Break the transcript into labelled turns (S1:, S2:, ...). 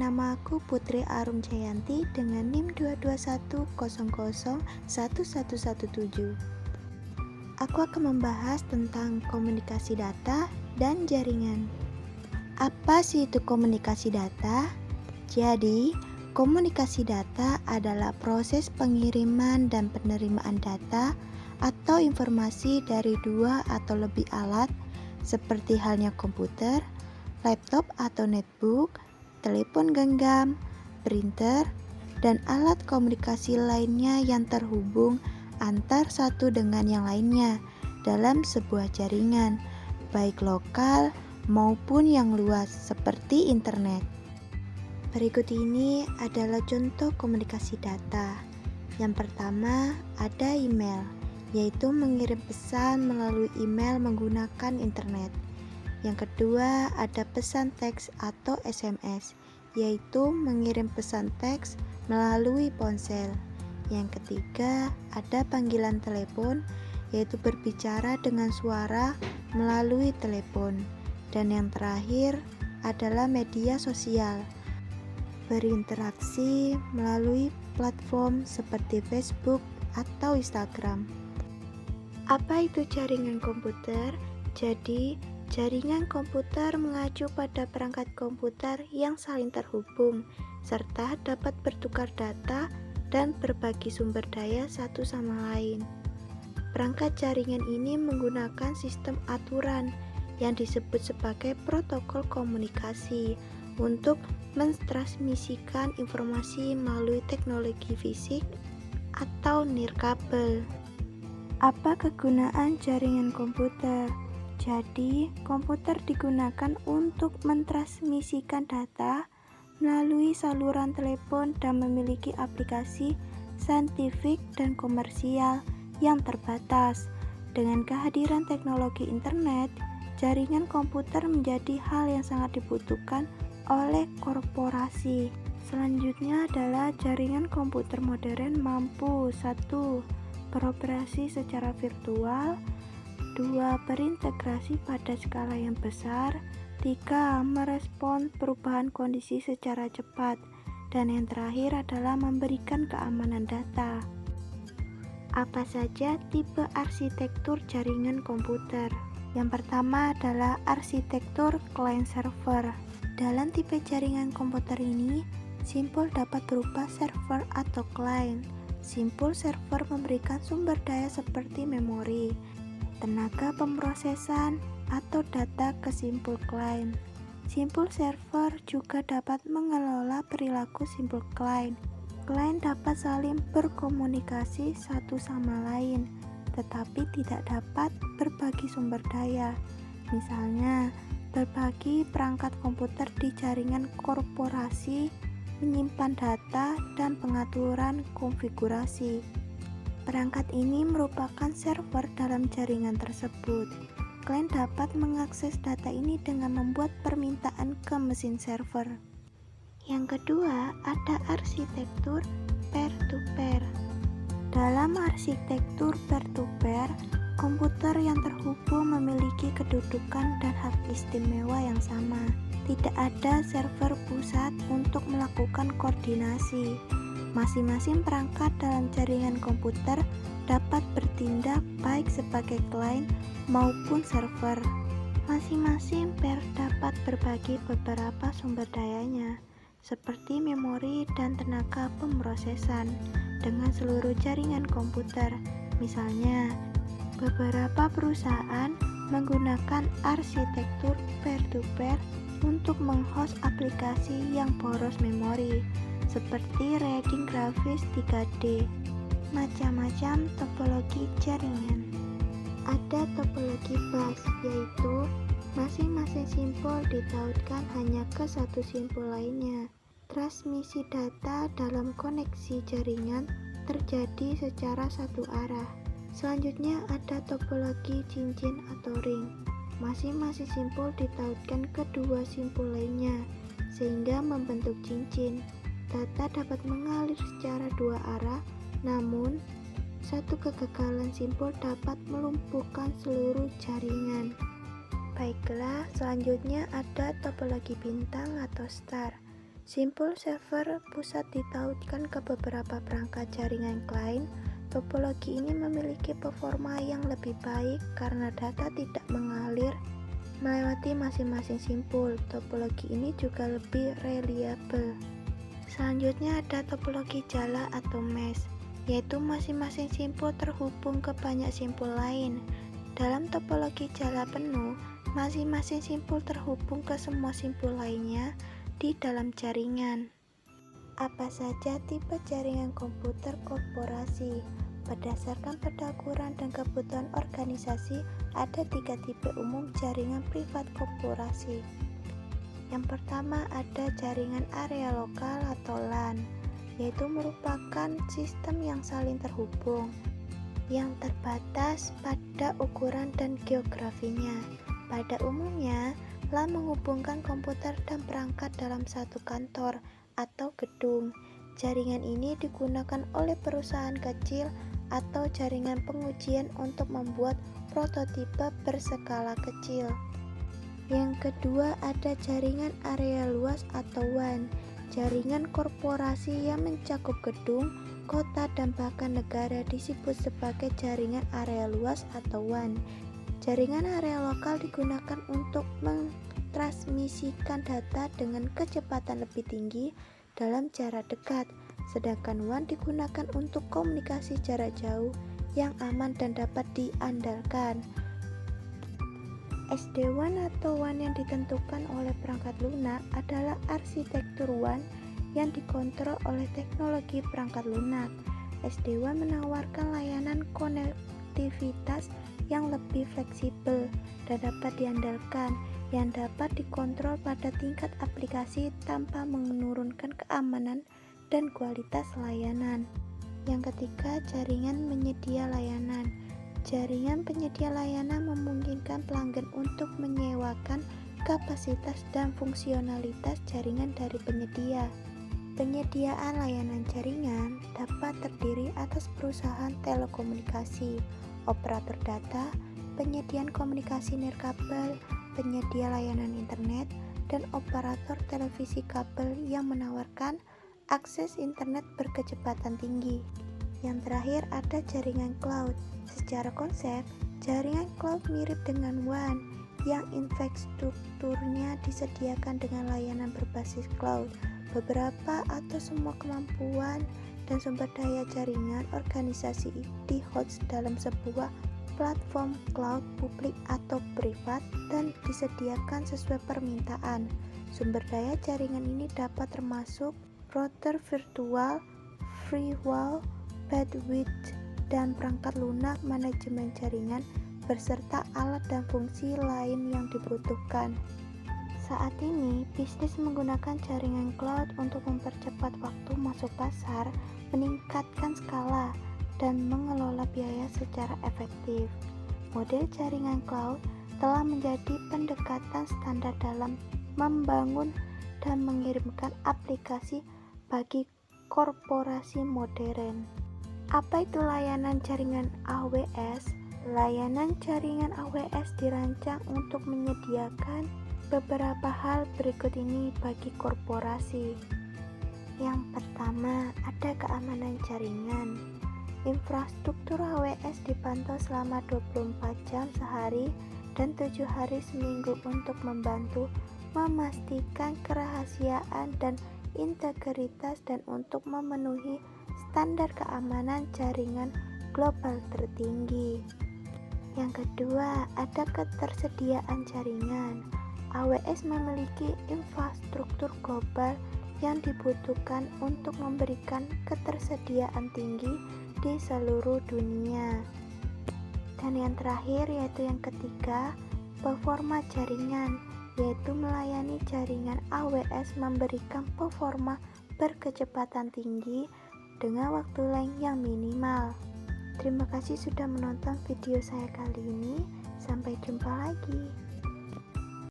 S1: nama aku Putri Arum Jayanti dengan NIM 221001117. Aku akan membahas tentang komunikasi data dan jaringan. Apa sih itu komunikasi data? Jadi, komunikasi data adalah proses pengiriman dan penerimaan data atau informasi dari dua atau lebih alat seperti halnya komputer, laptop atau netbook, telepon genggam, printer, dan alat komunikasi lainnya yang terhubung antar satu dengan yang lainnya dalam sebuah jaringan, baik lokal maupun yang luas seperti internet. Berikut ini adalah contoh komunikasi data. Yang pertama, ada email, yaitu mengirim pesan melalui email menggunakan internet. Yang kedua, ada pesan teks atau SMS, yaitu mengirim pesan teks melalui ponsel. Yang ketiga, ada panggilan telepon, yaitu berbicara dengan suara melalui telepon. Dan yang terakhir adalah media sosial, berinteraksi melalui platform seperti Facebook atau Instagram. Apa itu jaringan komputer? Jadi, jaringan komputer mengacu pada perangkat komputer yang saling terhubung, serta dapat bertukar data dan berbagi sumber daya satu sama lain. Perangkat jaringan ini menggunakan sistem aturan yang disebut sebagai protokol komunikasi untuk mentransmisikan informasi melalui teknologi fisik atau nirkabel. Apa kegunaan jaringan komputer? Jadi, komputer digunakan untuk mentransmisikan data melalui saluran telepon dan memiliki aplikasi saintifik dan komersial yang terbatas. Dengan kehadiran teknologi internet, jaringan komputer menjadi hal yang sangat dibutuhkan oleh korporasi. Selanjutnya adalah jaringan komputer modern mampu 1. Beroperasi secara virtual, 2. Berintegrasi pada skala yang besar, 3. Merespons perubahan kondisi secara cepat, dan yang terakhir adalah memberikan keamanan data. Apa saja tipe arsitektur jaringan komputer? Yang pertama adalah arsitektur client server. Dalam tipe jaringan komputer ini, simpul dapat berupa server atau client. Simpul server memberikan sumber daya seperti memori, tenaga pemrosesan, atau data ke simpul client. Simpul server juga dapat mengelola perilaku simpul client. Client dapat saling berkomunikasi satu sama lain, tetapi tidak dapat berbagi sumber daya. Misalnya, berbagi perangkat komputer di jaringan korporasi, menyimpan data, dan pengaturan konfigurasi. Perangkat ini merupakan server dalam jaringan tersebut. Klien dapat mengakses data ini dengan membuat permintaan ke mesin server. Yang kedua, ada arsitektur peer-to-peer. Dalam arsitektur peer-to-peer, komputer yang terhubung memiliki kedudukan dan hak istimewa yang sama. Tidak ada server pusat untuk melakukan koordinasi. Masing-masing perangkat dalam jaringan komputer dapat bertindak baik sebagai klien maupun server. Masing-masing peer dapat berbagi beberapa sumber dayanya, seperti memori dan tenaga pemrosesan, dengan seluruh jaringan komputer. Misalnya, beberapa perusahaan menggunakan arsitektur peer-to-peer untuk menghost aplikasi yang boros memori, seperti reading grafis 3D. Macam-macam topologi jaringan. Ada topologi bus, yaitu masing-masing simpul ditautkan hanya ke satu simpul lainnya. Transmisi data dalam koneksi jaringan terjadi secara satu arah. Selanjutnya ada topologi cincin atau ring. Masing-masing simpul ditautkan ke dua simpul lainnya, sehingga membentuk cincin. Data dapat mengalir secara dua arah, namun satu kegagalan simpul dapat melumpuhkan seluruh jaringan. Baiklah, selanjutnya ada topologi bintang atau star. Simpul server pusat ditautkan ke beberapa perangkat jaringan klien. Topologi ini memiliki performa yang lebih baik karena data tidak mengalir melewati masing-masing simpul. Topologi ini juga lebih reliable. Selanjutnya ada topologi jala atau mesh, yaitu masing-masing simpul terhubung ke banyak simpul lain. Dalam topologi jala penuh, masing-masing simpul terhubung ke semua simpul lainnya di dalam jaringan. Apa saja tipe jaringan komputer korporasi? Berdasarkan pendakuran dan kebutuhan organisasi, ada 3 tipe umum jaringan privat korporasi. Yang pertama ada jaringan area lokal atau LAN, yaitu merupakan sistem yang saling terhubung, yang terbatas pada ukuran dan geografinya. Pada umumnya, LAN menghubungkan komputer dan perangkat dalam satu kantor atau gedung. Jaringan ini digunakan oleh perusahaan kecil atau jaringan pengujian untuk membuat prototipe berskala kecil. Yang kedua ada jaringan area luas atau WAN, jaringan korporasi yang mencakup gedung, kota, dan bahkan negara disebut sebagai jaringan area luas atau WAN. Jaringan area lokal digunakan untuk mentransmisikan data dengan kecepatan lebih tinggi dalam jarak dekat, sedangkan WAN digunakan untuk komunikasi jarak jauh yang aman dan dapat diandalkan. SD-WAN atau WAN yang ditentukan oleh perangkat lunak adalah arsitektur WAN yang dikontrol oleh teknologi perangkat lunak. SD-WAN menawarkan layanan konektivitas yang lebih fleksibel dan dapat diandalkan, yang dapat dikontrol pada tingkat aplikasi tanpa menurunkan keamanan dan kualitas layanan. Yang ketiga, jaringan penyedia layanan. Jaringan penyedia layanan memungkinkan pelanggan untuk menyewakan kapasitas dan fungsionalitas jaringan dari penyedia. Penyediaan layanan jaringan dapat terdiri atas perusahaan telekomunikasi, operator data, penyediaan komunikasi nirkabel, penyedia layanan internet, dan operator televisi kabel yang menawarkan akses internet berkecepatan tinggi. Yang terakhir ada jaringan cloud. Secara konsep, jaringan cloud mirip dengan WAN yang infrastrukturnya disediakan dengan layanan berbasis cloud. Beberapa atau semua kemampuan dan sumber daya jaringan organisasi di-host dalam sebuah platform cloud publik atau privat dan disediakan sesuai permintaan. Sumber daya jaringan ini dapat termasuk router virtual, firewall, bandwidth, dan perangkat lunak manajemen jaringan beserta alat dan fungsi lain yang dibutuhkan. Saat ini, bisnis menggunakan jaringan cloud untuk mempercepat waktu masuk pasar, meningkatkan skala, dan mengelola biaya secara efektif. Model jaringan cloud telah menjadi pendekatan standar dalam membangun dan mengirimkan aplikasi bagi korporasi modern. Apa itu layanan jaringan AWS? Layanan jaringan AWS dirancang untuk menyediakan beberapa hal berikut ini bagi korporasi. Yang pertama, ada keamanan jaringan. Infrastruktur AWS dipantau selama 24 jam sehari dan 7 hari seminggu untuk membantu memastikan kerahasiaan dan integritas dan untuk memenuhi standar keamanan jaringan global tertinggi. Yang kedua, ada ketersediaan jaringan. AWS memiliki infrastruktur global yang dibutuhkan untuk memberikan ketersediaan tinggi di seluruh dunia. Dan yang terakhir yaitu yang ketiga, performa jaringan, yaitu melayani jaringan AWS memberikan performa berkecepatan tinggi dengan waktu length yang minimal. Terima kasih sudah menonton video saya kali ini. Sampai jumpa lagi.